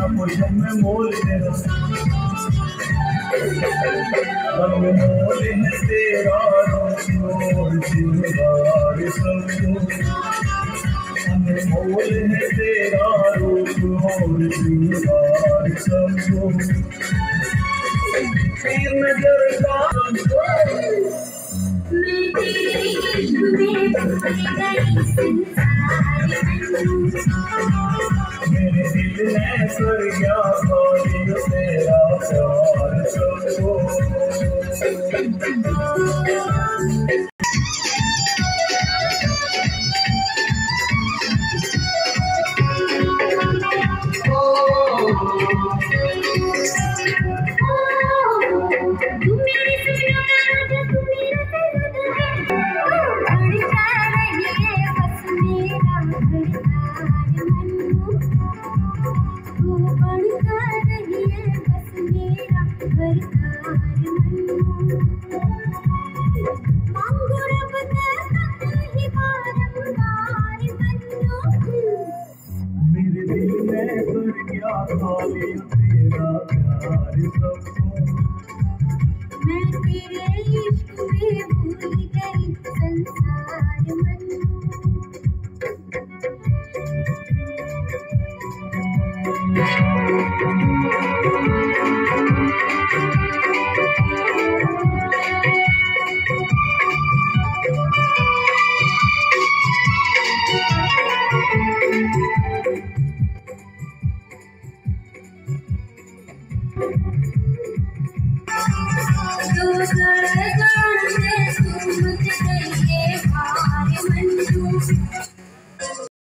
मुझे में मोल तेरा अनमोल है तेरा रोल सिंगार सब अनमोल है तेरा रोल सिंगार सब तीर नजर का मैं तेरे इश्क में बस गई संसार मेरे दिल में सर गया खोलियो तेरा प्यार सबको मैं तेरे इश्क में